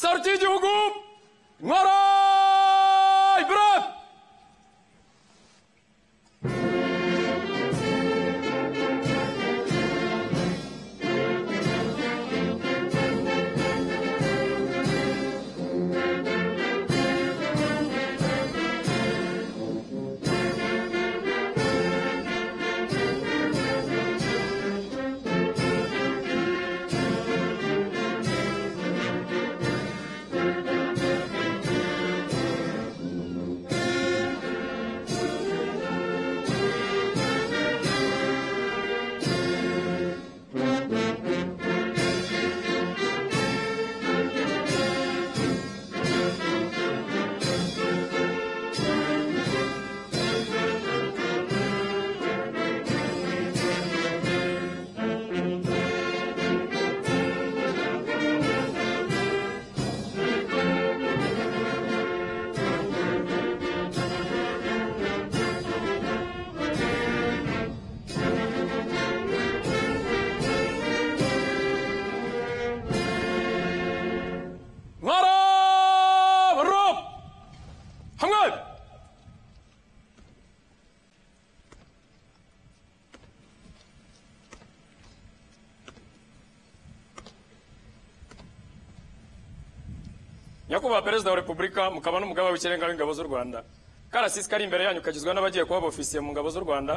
Sarti y'igihugu Ntwara Ibrahim. Nyakubahwa Perezida wa Repubulika mukaba n'umugaba w'ikirenga w'ingabo z'u Rwanda. Karasisi kari imbere yanyu kagizwe n'abagiye kuba ofisiye mu ngabo z'u Rwanda,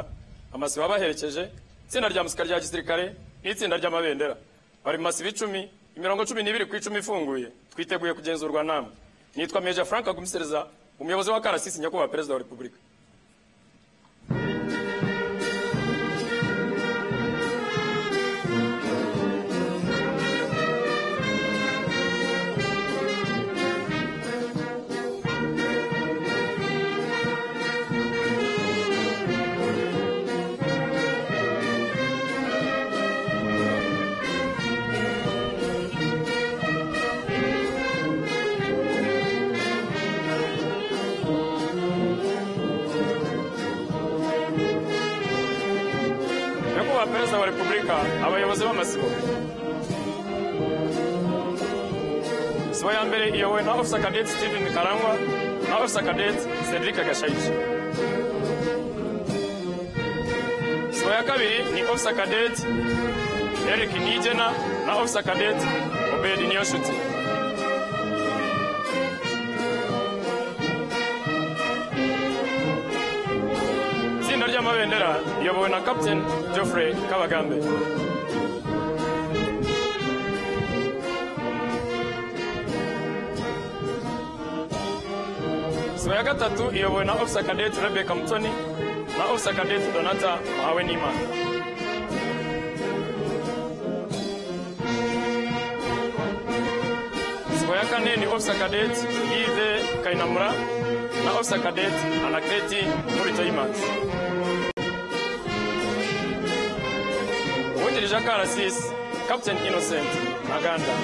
amasibo abaherekeje, itsinda rya musika rya gisirikare n'itsinda ry'amabendera. Bari mu masibo 10, imirongo 12 ku 10 ifunguye. Twiteguye kugenzurwa namwe. Nitwa Major Frank Agumisereza, umuyobozi wa Karasisi Nyakubahwa Perezida wa Repubulika. Perezida wa Repubulika, abayobozi b'amasibo. Sibo ya mbere iyobowe na Officer Cadet Steven Karangwa na Officer Cadet Cedric Gashayija. Sibo ya kabiri ni Officer Cadet Eric Nijena na Officer Cadet Obedi Niyonshuti. Itsinda ry'amabendera iyobowe na Captain Geoffrey Kabagambe. Sibo ya gatatu iyobowe na Officer Cadet Rebecca Mutoni na Officer Cadet Donata Mahawenimana. Sibo ya kane ni Officer Cadet Yves Kainamura na Officer Cadet Anakreti Muritoyimanzi. Uwungirije Karasisi Captain Innocent Maganda.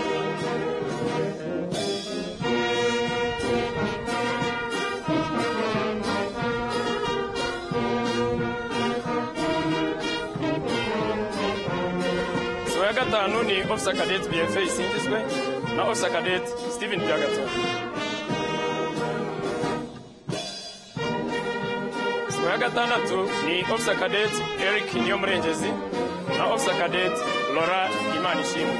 Sibo ya gatanu ni Officer Cadet BFA Singizwe na Officer Cadet Steven Byagato. Sibo ya gatandatu ni Officer Cadet Eric Niyomurengezi na Officer Cadet Laura Imanishimwe.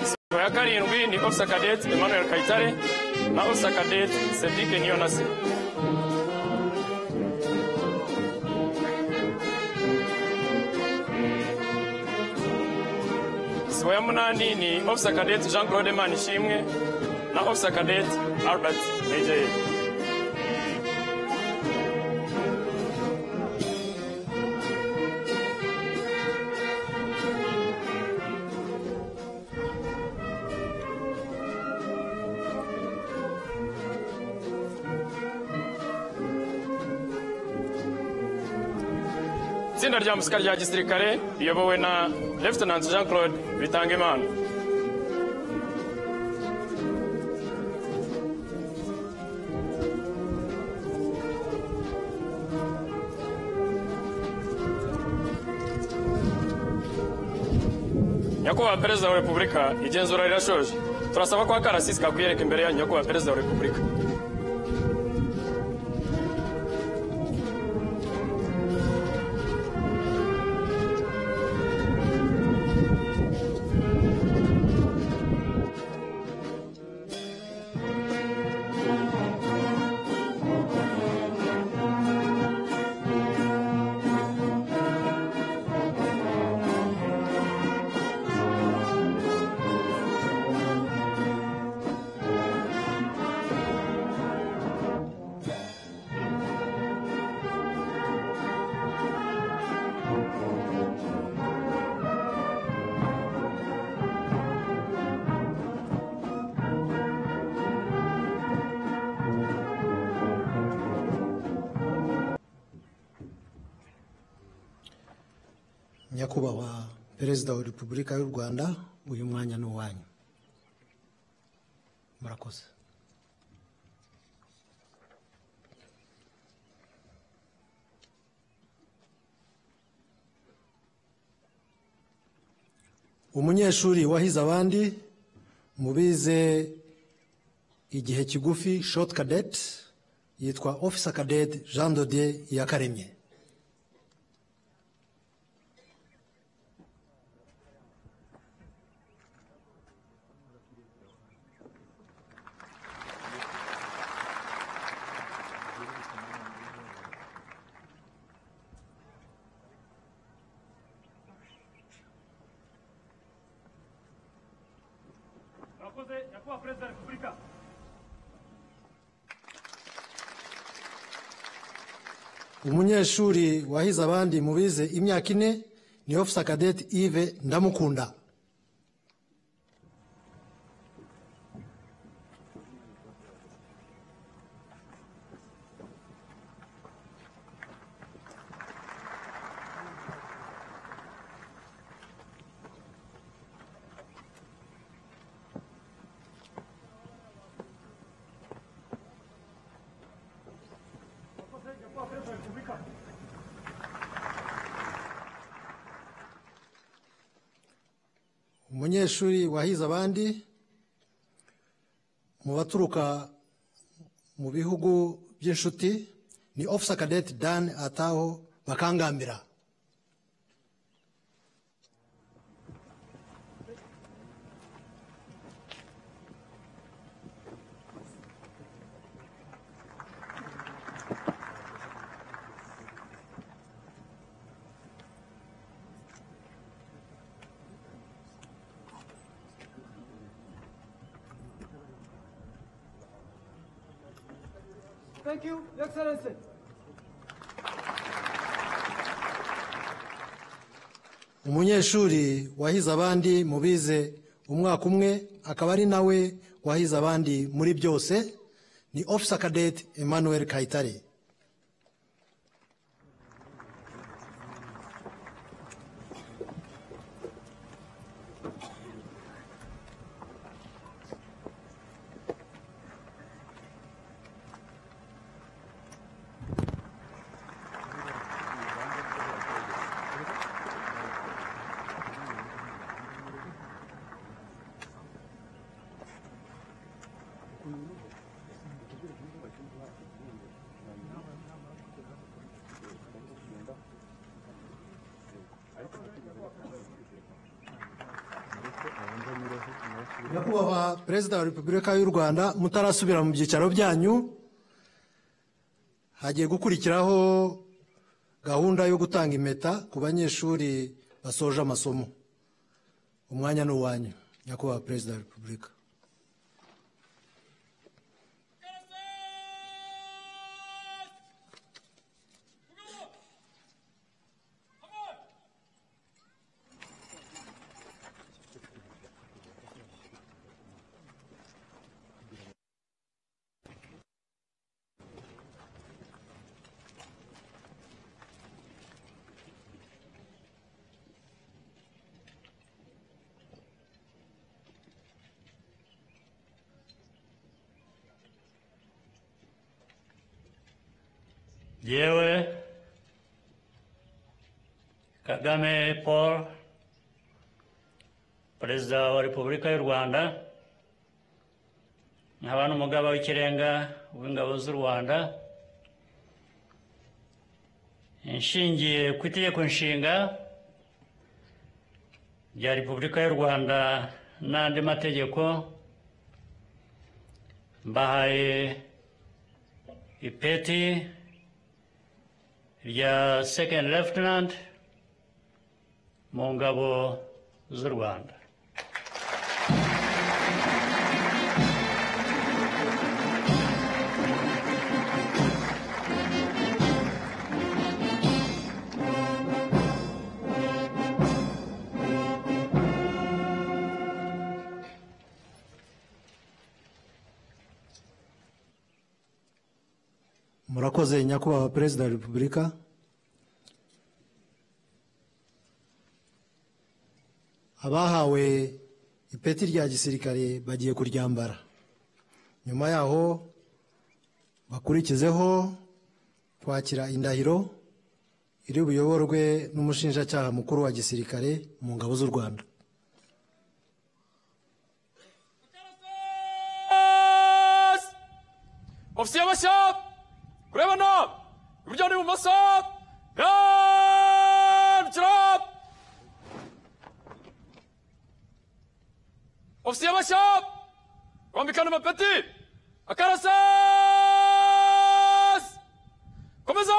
Sibo ya karindwi ni Officer Cadet Emmanuel Kaitare na Officer Cadet Cedric Niyonase. Sibo ya munani ni Officer Cadet Jean-Claude Manishimwe na Officer Cadet Albert Ejeye. Itsinda rya musika rya gisirikare riyobowe na Lieutenant Jean-Claude Bitangimana. Nyakubahwa Perezida wa Repubulika, igenzura rirashoje. Turasaba ko akarasisi kakwiyereka imbere ya Nyakubahwa Perezida wa Repubulika. Nyakubahwa Perezida wa Repubulika y'u Rwanda, uyu mwanya ni uwanyu. Murakoze. Umunyeshuri wahize abandi mubize igihe kigufi short cadet yitwa Officer Cadet Jean de Dieu Yakaremye. Nyakubahwa Perezida wa Repubulika. Umunyeshuri wahize abandi mubize imyaka 4 ni Officer Cadet Yves Ndamukunda. Umunyeshuri wahize abandi mu baturuka mu bihugu by'inshuti ni Officer Cadet Dan Ataho Bakangambira. Thank you, Your Excellency. Umunyeshuri wahize abandi mubize umwaka umwe akaba ari nawe wahize abandi muri byose ni Officer Cadet Emmanuel Kayitare. Nyakubahwa Perezida wa Repubulika y'u Rwanda, mutarasubira mu byicaro byanyu, hagiye gukurikiraho gahunda yo gutanga impeta ku banyeshuri basoje amasomo. Umwanya ni uwanyu, Nyakubahwa Perezida wa Repubulika. Yewe Kagame Paul Perezida wa Repubulika y'u Rwanda nkaba n'umugaba w'ikirenga w'ingabo z'u Rwanda inshingiye ku itegeko nshinga rya Repubulika y'u Rwanda n'andi mategeko mbahaye ipeti rya Second Lieutenant mu ngabo z'u Rwanda. murakoze nyakubahwa perezida wa repubulika. Abahawe ipeti rya gisirikare bagiye kuryambara, nyuma yaho bakurikizeho kwakira indahiro iri buyoborwe n'umushinjacyaha mukuru wa gisirikare mu ngabo z'u Rwanda. Ofisiye bashya kurebana iburyo n'ibumoso ofisiye bashya kwambikana amapeti akarasasi komeza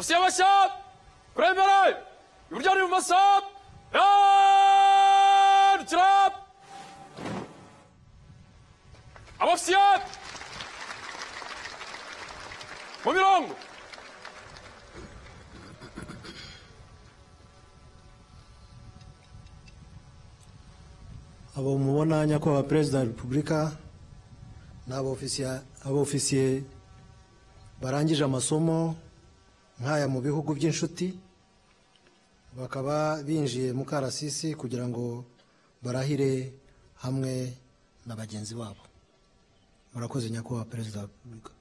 Abofisiye bashya kurembere iburyo n'ibumoso dukira abofisiye mu mirongo. abo mubona nyakubahwa perezida wa repubulika ni abofisiye barangije amasomo nk'aya mu bihugu by'inshuti, bakaba binjiye mu karasisi kugira ngo barahire hamwe na bagenzi babo. Murakoze nyakubahwa perezida wa repubulika.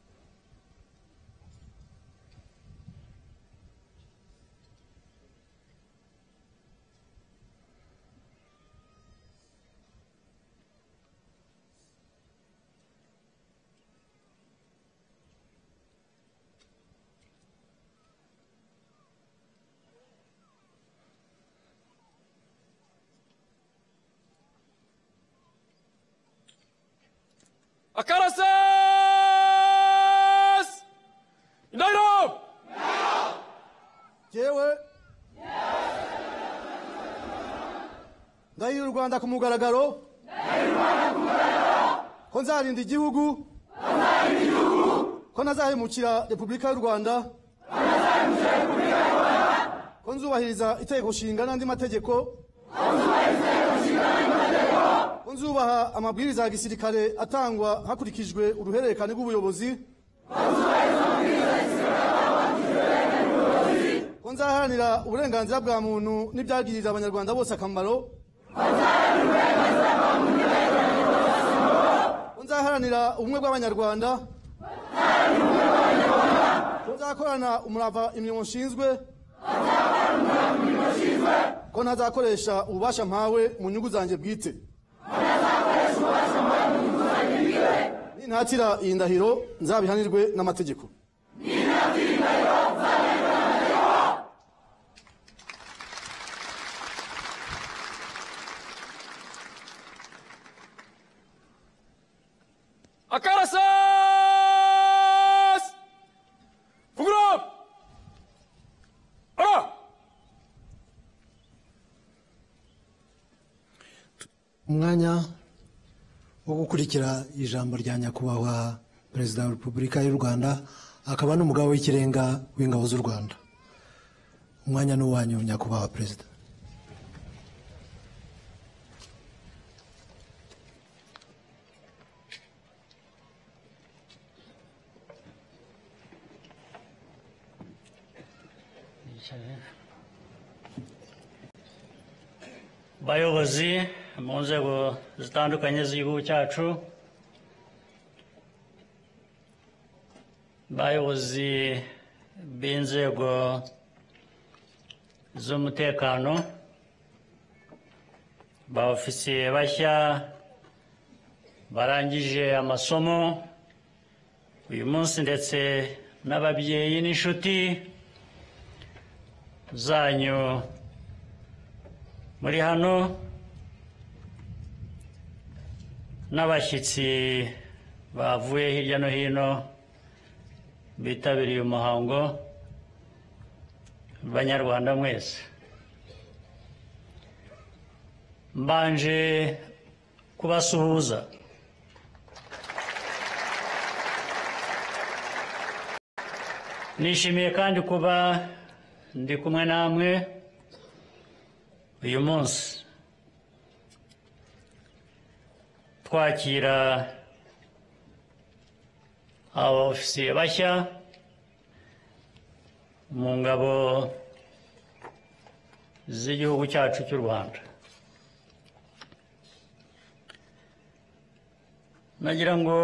Akarases! Indahiro! Jewe ndahira u Rwanda ku mugaragaro ko nzarinda igihugu ko ntazahemukira Repubulika y'u Rwanda ko nzubahiriza itegeko nshinga n'andi mategeko ko nzubaha amabwiriza ya gisirikare atangwa hakurikijwe uruhererekane rw'ubuyobozi ko nzaharanira uburenganzira bwa muntu n'ibyagirira abanyarwanda bose akamaro ko nzaharanira ubumwe bw'abanyarwanda ko nzakorana umurava imirimo nshinzwe ko ntazakoresha ububasha mpawe mu nyungu zanjye bwite. Nintatira iyi ndahiro nzabihanirwe n'amategeko. Akarases! Fungura! Ara! Umwanya wo gukurikira ijambo rya nyakubahwa perezida wa repubulika y'u Rwanda akaba n'umugaba w'ikirenga w'ingabo z'u Rwanda. Umwanya n'uwanyu nyakubahwa perezida. bayobozi mu nzego zitandukanye z'igihugu cyacu, bayobozi b'inzego z'umutekano, ba ofisiye bashya barangije amasomo uyu munsi, ndetse n'ababyeyi n'inshuti zanyu muri hano, n'abashyitsi bavuye hirya no hino bitabiriye umuhango, banyarwanda mwese, mbanje kubasuhuza. Nishimiye kandi kuba ndi kumwe namwe uyu munsi, twakira abofisiye bashya mu ngabo z'igihugu cyacu cy'u Rwanda. Nagira ngo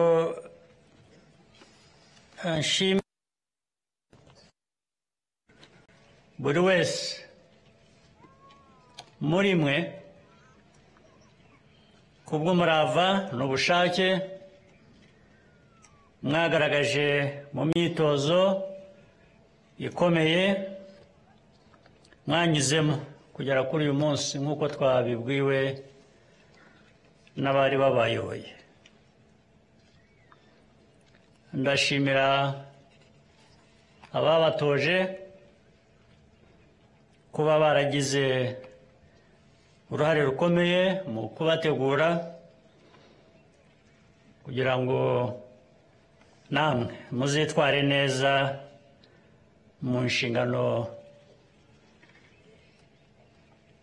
nshime buri wese muri mwe kubw'umurava n'ubushake mwagaragaje mu myitozo ikomeye mwanyuzemo kugera kuri uyu munsi, nk'uko twabibwiwe n'abari babayoboye. Ndashimira ababatoje kuba baragize uruhare rukomeye mu kubategura kugira ngo namwe muzitware neza mu nshingano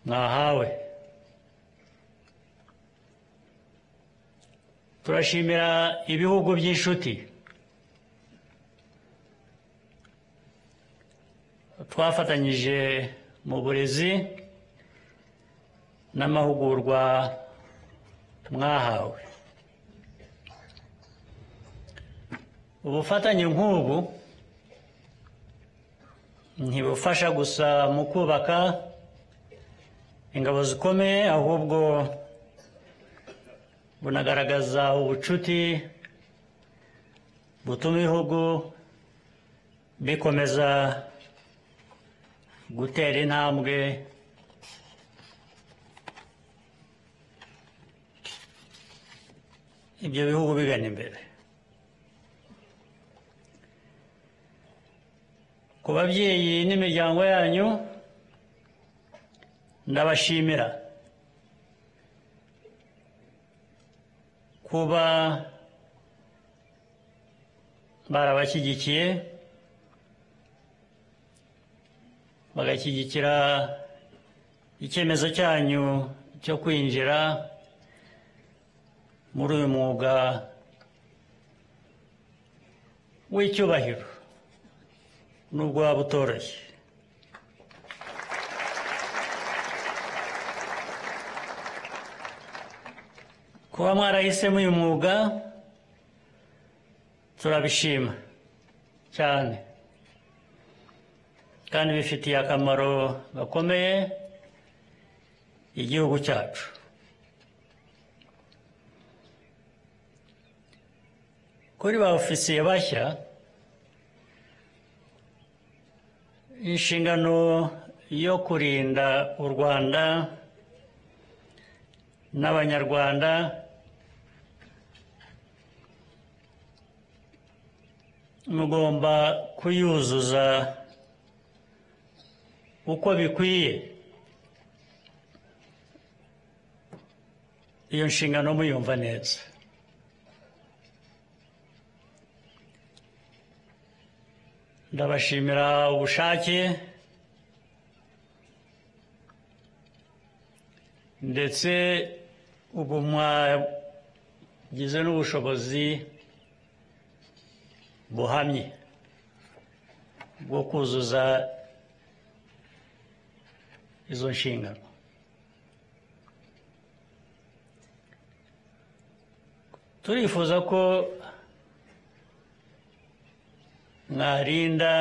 mwahawe. Turashimira ibihugu by'inshuti twafatanyije mu burezi n'amahugurwa mwahawe. Ubufatanye nk'ubu ntibufasha gusa mu kubaka ingabo zikomeye, ahubwo bunagaragaza ubucuti butuma ibihugu bikomeza gutera intambwe ibyo bihugu bigana imbere. Ku babyeyi n'imiryango yanyu ndabashimira kuba barabashyigikiye bagashyigikira icyemezo cyanyu cyo kwinjira muri uyu mwuga w'icyubahiro nubwo waba utoroshye. Kuba mwarahisemo uyu mwuga turabishima cyane kandi bifitiye akamaro gakomeye igihugu cyacu. Kuri ba ofisiye bashya, inshingano yo kurinda u Rwanda n'Abanyarwanda mugomba kuyuzuza uko bikwiye. Iyo nshingano muyumva neza. Ndabashimira ubushake ndetse ubu mwagize n'ubushobozi buhamye bwo kuzuza izo nshingano. Turifuza ko mwarinda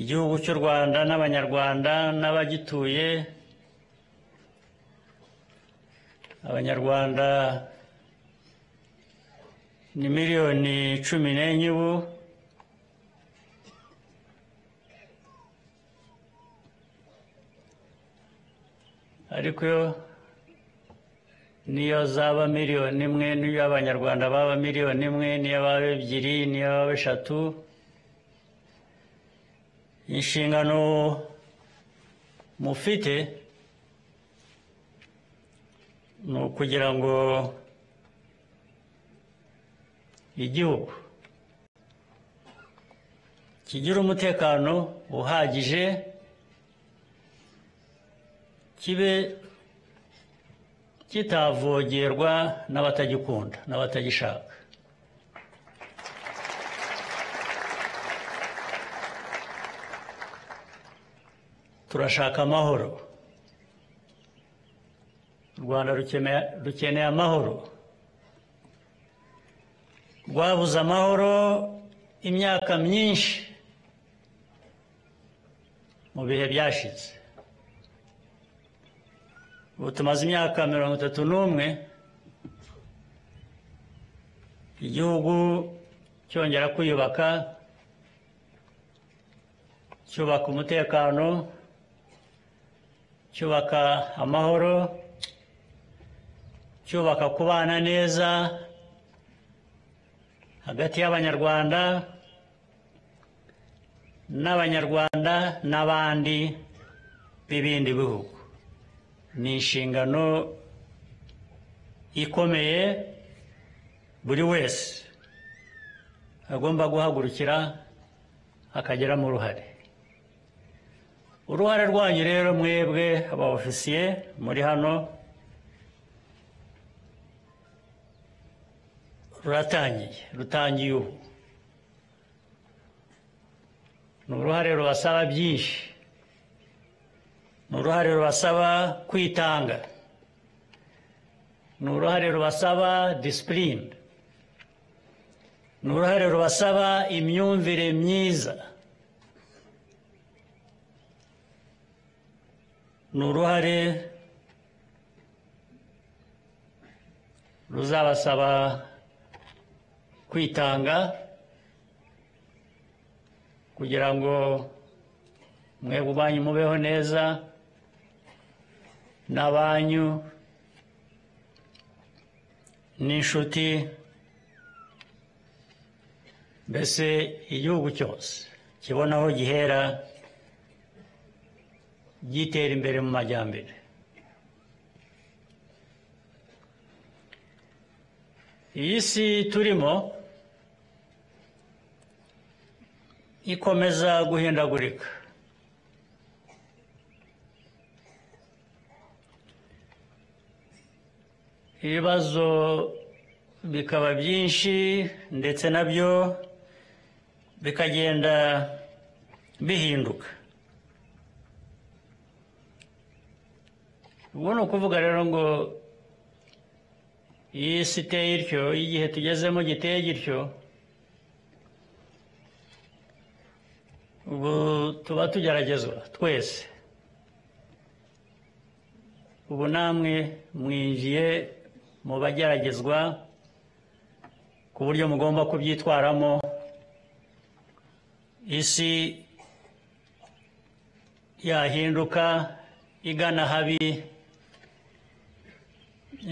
igihugu cy'u Rwanda n'Abanyarwanda n'abagituye. Abanyarwanda ni miliyoni 14 ubu, ariko niyo zaba miliyoni 1, niyo Abanyarwanda baba miliyoni 1, niyo baba 2, niyo baba 3, inshingano mufite ni ukugira ngo igihugu kigira umutekano uhagije, kibe kitavogerwa n'abatagikunda n'abatagishaka. Turashaka amahoro. U Rwanda rukeneye amahoro. Rwabuze amahoro imyaka myinshi mu bihe byashize. Ubu tumaze imyaka 31 igihugu cyongera kwiyubaka, cyubaka umutekano, cyubaka amahoro, cyubaka kubana neza hagati y'Abanyarwanda n'Abanyarwanda n'abandi b'ibindi bihugu. Ni inshingano ikomeye buri wese agomba guhagurukira akagiramo uruhare. Uruhare rwanyu rero mwebwe aba-ofisiye muri hano rutangiye ubu. Ni uruhare rubasaba byinshi. Ni uruhare rubasaba kwitanga. Ni uruhare rubasaba discipline. Ni uruhare rubasaba imyumvire myiza. Ni uruhare ruzabasaba kwitanga kugira ngo mwebwe ubwanyu mubeho neza n'abanyu n'inshuti, mbese igihugu cyose kibona aho gihera gitera imbere mu majyambere. Iyi si turimo ikomeza guhindagurika. Ibibazo bikaba byinshi ndetse nabyo bikagenda bihinduka. Ubu ni ukuvuga rero ngo iyi si iteye ityo, igihe tugezemo giteye gityo, ubu tuba tugeragezwa twese. Ubu namwe mwinjiye mu bageragezwa ku buryo mugomba kubyitwaramo. Isi yahinduka igana habi,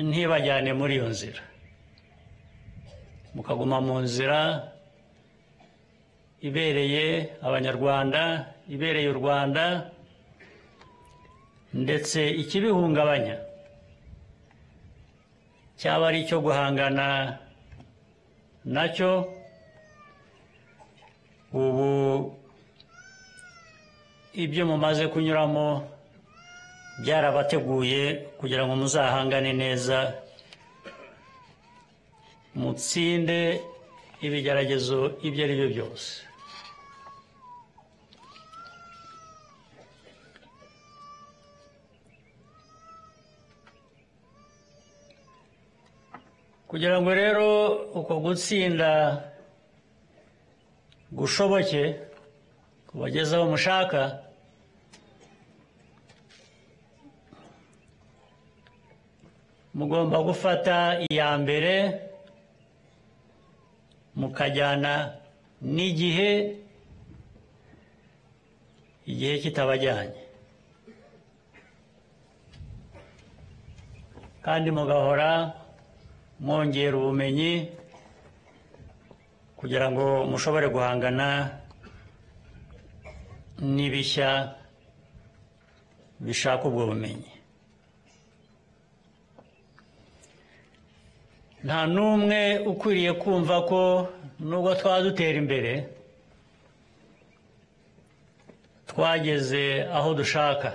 ntibajyane muri iyo nzira, mukaguma mu nzira ibereye Abanyarwanda, ibereye u Rwanda, ndetse ikibihungabanya cyaba ari icyo guhangana nacyo. Ubu ibyo mumaze kunyuramo byarabateguye kugira ngo muzahangane neza, mutsinde ibigeragezo ibyo ari byo byose. Kugira ngo rero uko gutsinda gushoboke kubageza aho mushaka, mugomba gufata iya mbere mukajyana n'igihe, igihe kitabajyanye, kandi mugahora mwongera ubumenyi kugira ngo mushobore guhangana n'ibishya bishaka ubwo bumenyi. Nta n'umwe ukwiriye kumva ko nubwo twaba dutera imbere twageze aho dushaka.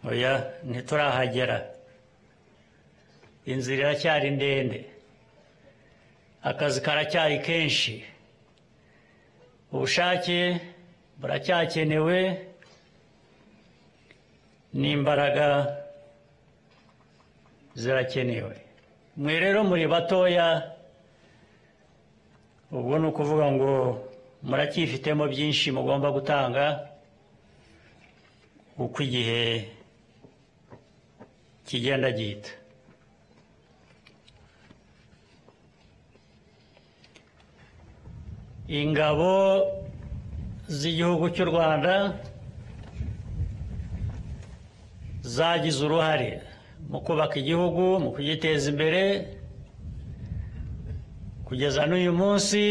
Oya, ntiturahagera. Inzira iracyari ndende, akazi karacyari kenshi, ubushake buracyakenewe, n'imbaraga zirakenewe. Mwe rero muri batoya, ubwo ni ukuvuga ngo muracyifitemo byinshi mugomba gutanga uko igihe kigenda gihita. Ingabo z'igihugu cy'u Rwanda zagize uruhare mu kubaka igihugu, mu kugiteza imbere, kugeza n'uyu munsi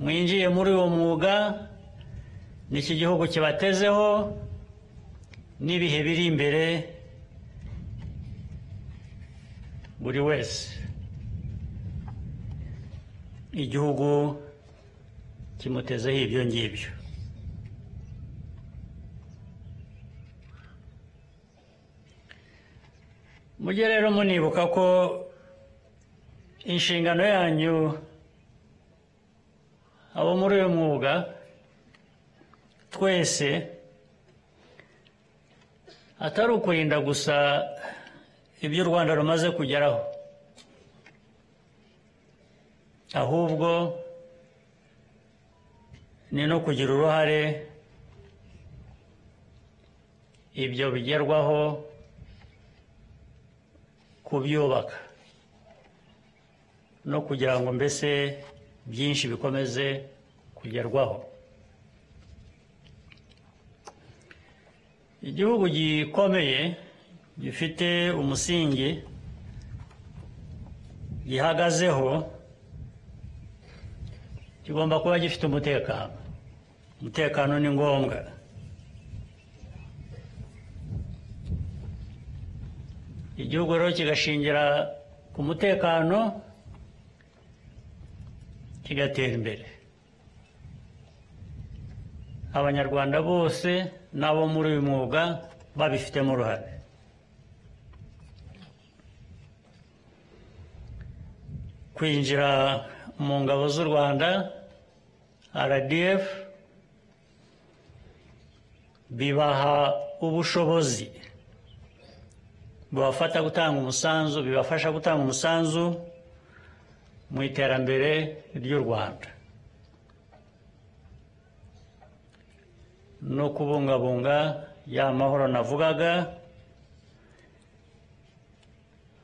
mwinjiye muri uwo mwuga n'iki gihugu kibatezeho n'ibihe biri imbere buri wese igihugu kimutezeho ibyo ngibyo. Mujye rero munibuka ko inshingano yanyu abo muri uyu mwuga twese atari ukurinda gusa ibyo u Rwanda rumaze kugeraho, ahubwo ni no kugira uruhare ibyo bigerwaho kubyubaka no kugira ngo mbese byinshi bikomeze kugerwaho. Igihugu gikomeye gifite umusingi gihagazeho kigomba kuba gifite umutekano. Umutekano ni ngombwa. Igihugu rero kigashingira ku mutekano kigatera imbere. Abanyarwanda bose n'abo muri uyu mwuga babifitemo uruhare. Kwinjira mu ngabo z'u Rwanda RDF bibaha ubushobozi bubafasha gutanga umusanzu mu iterambere ry'u Rwanda no kubungabunga ya mahoro navugaga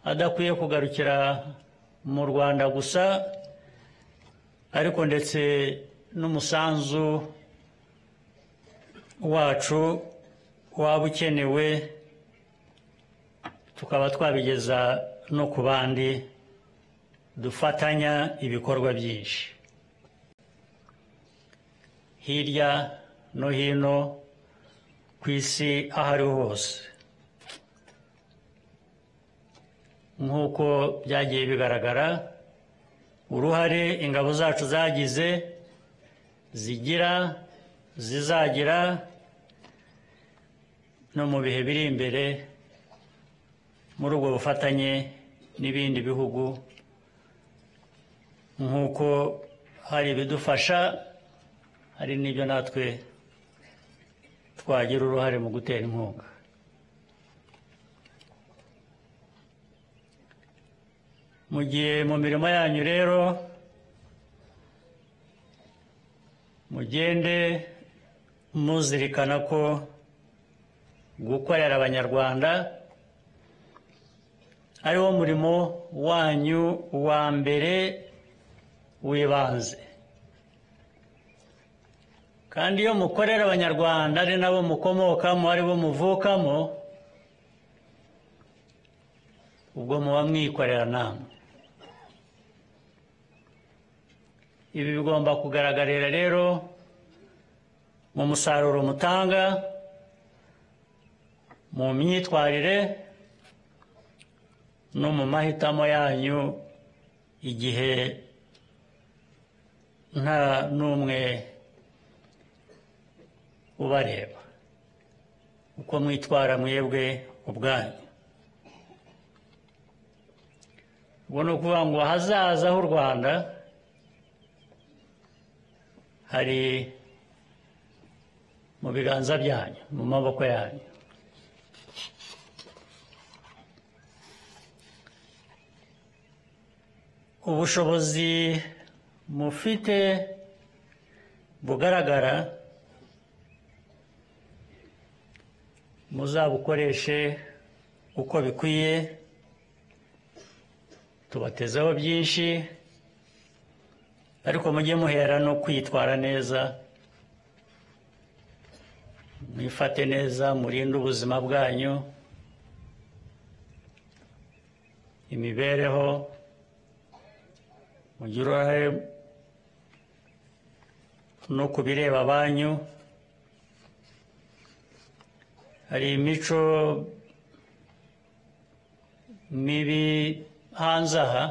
adakwiye kugarukira mu Rwanda gusa, ariko ndetse n'umusanzu wacu waba ukenewe tukaba twabigeza no ku bandi dufatanya ibikorwa byinshi hirya no hino ku isi aho ariho hose. Nk'uko byagiye bigaragara, uruhare ingabo zacu zagize, zizagira no mu bihe biri imbere muri ubwo bufatanye n'ibindi bihugu, nk'uko hari ibidufasha hari n'ibyo natwe twagira uruhare mu gutera inkunga. Mu gihe mu mirimo yanyu rero mugende muzirikana ko gukorera Abanyarwanda ari wo murimo wanyu wa mbere w'ibanze, kandi iyo mukorera Abanyarwanda ari nabo mukomokamo, ari bo muvukamo, ubwo muba mwikorera namwe. Ibi bigomba kugaragarira rero mu musaruro mutanga, mu myitwarire no mu mahitamo yanyu igihe nta n'umwe ubareba, uko mwitwara mwebwe ubwanyu. Ubwo ni ukuvuga ngo ahazaza h'u Rwanda hari mu biganza byanyu, mu maboko yanyu. Ubushobozi mufite bugaragara muzabukoreshe uko bikwiye, tubatezeho byinshi, ariko mujye muhera no kwitwara neza, mwifate neza, murinde ubuzima bwanyu, imibereho, mugire uruhare no ku bireba banyu. Hari imico mibi hanze aha,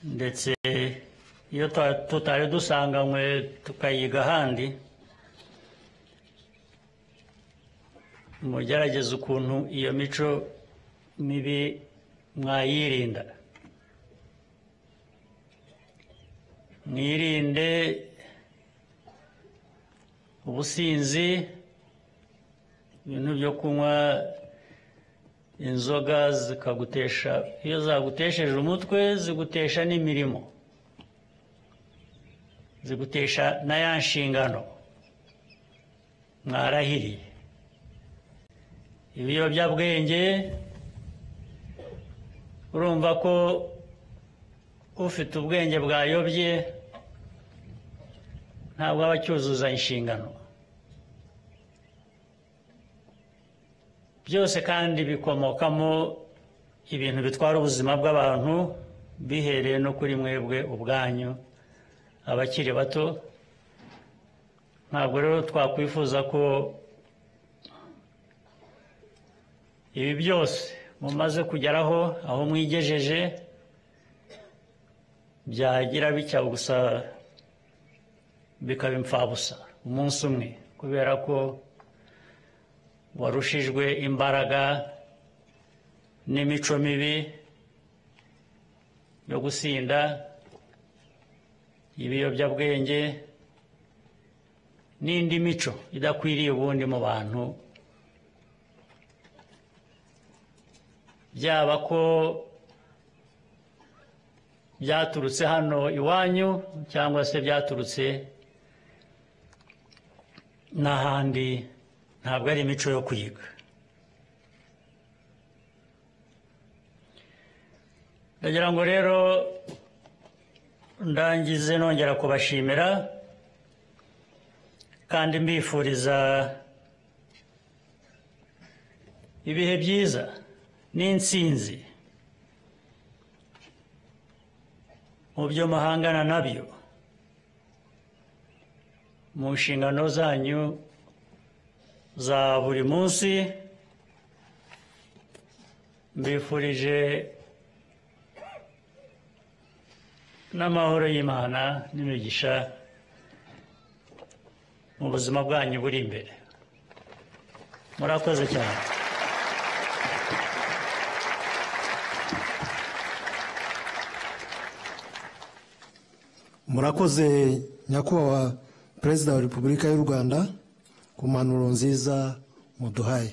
ndetse iyo tutari dusanganywe tukayiga ahandi, mugerageze ukuntu iyo mico mibi mwayirinda. Mwirinde ubusinzi, ibintu byo kunywa inzoga zikagutesha, iyo zagutesheje umutwe zigutesha n'imirimo, zigutesha na ya nshingano mwarahiriye. Ibiyobyabwenge, urumva ko ufite ubwenge bwayobye ntabwo aba acyuzuza inshingano. Byose kandi bikomokamo ibintu bitwara ubuzima bw'abantu, bihereye no kuri mwebwe ubwanyu abakiri bato. Ntabwo rero twakwifuza ko ibi byose mumaze kugeraho aho mwigejeje byagira bitya gusa bikaba imfabusa umunsi umwe, kubera ko warushijwe imbaraga n'imico mibi yo gusinda, ibiyobyabwenge n'indi mico idakwiriye ubundi mu bantu, byaba ko byaturutse hano iwanyu cyangwa se byaturutse n'ahandi. Ntabwo ari imico yo kwiga. Ndagira ngo rero ndangize nongera kubashimira kandi mbifuriza ibihe byiza n'intsinzi mu byo muhangana nabyo mu nshingano zanyu za buri munsi. Mbifurije n'amahoro y'Imana n'imigisha mu buzima bwanyu buri imbere. Murakoze cyane. Murakoze nyakubahwa Perezida wa Repubulika y'u Rwanda ku mpanuro nziza muduhaye.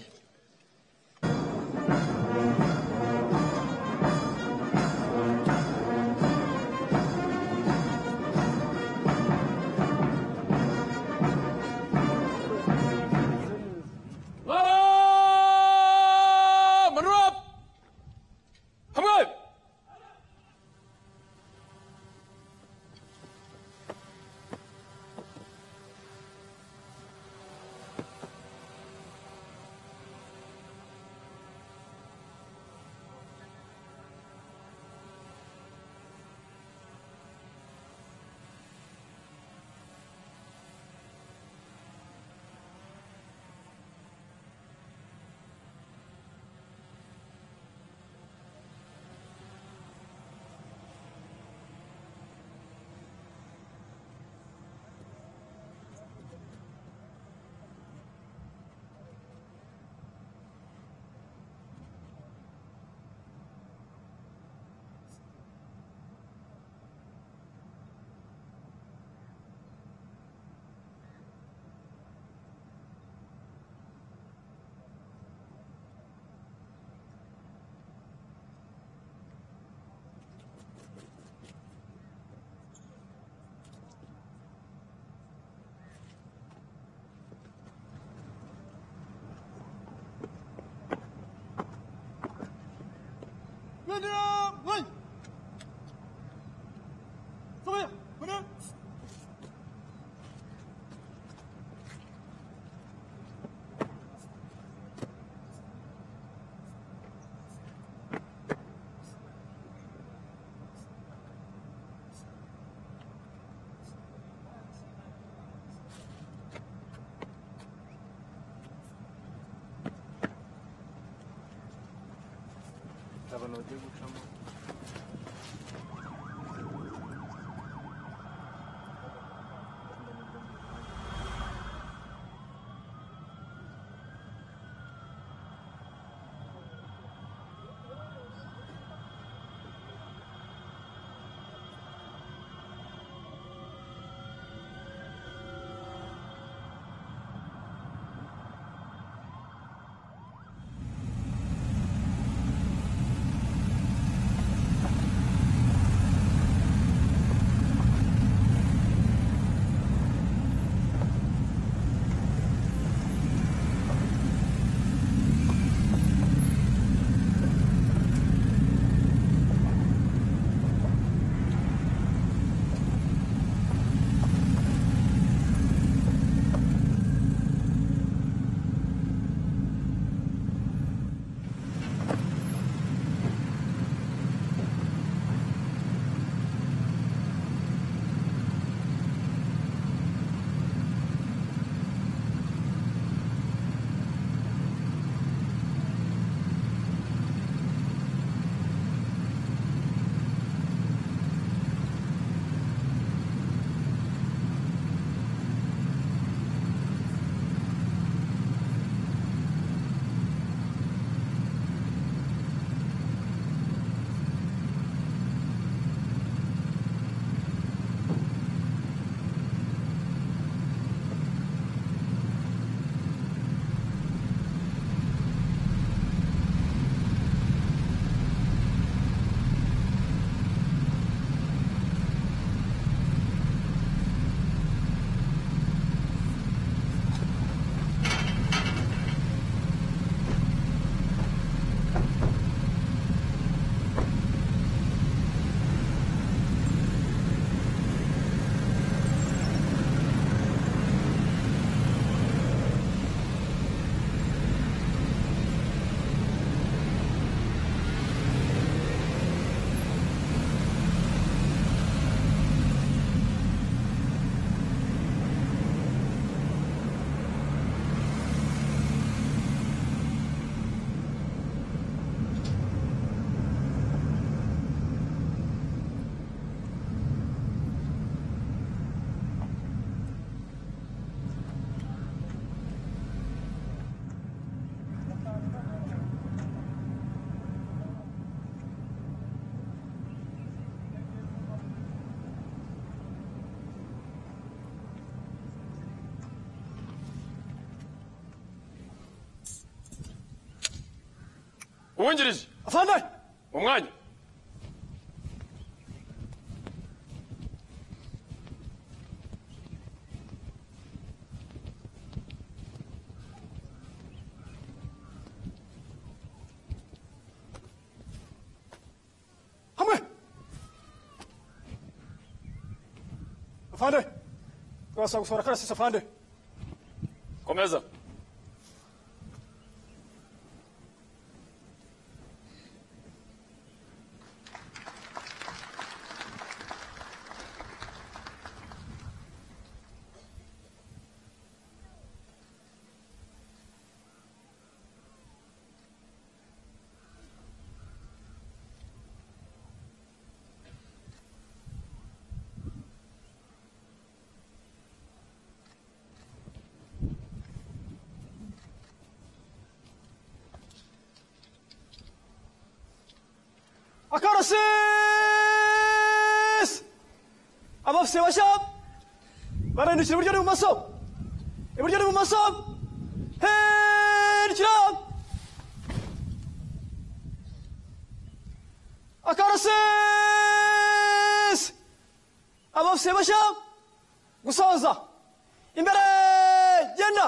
uwungirije afande umwanya hamwe afande twasaba gusohora karasisi afande komeza akarasisi abafise bashya barahindukira iburyo n'ibumoso iburyo n'ibumoso hindukira akarasisi abafise bashya gusoza imbere genda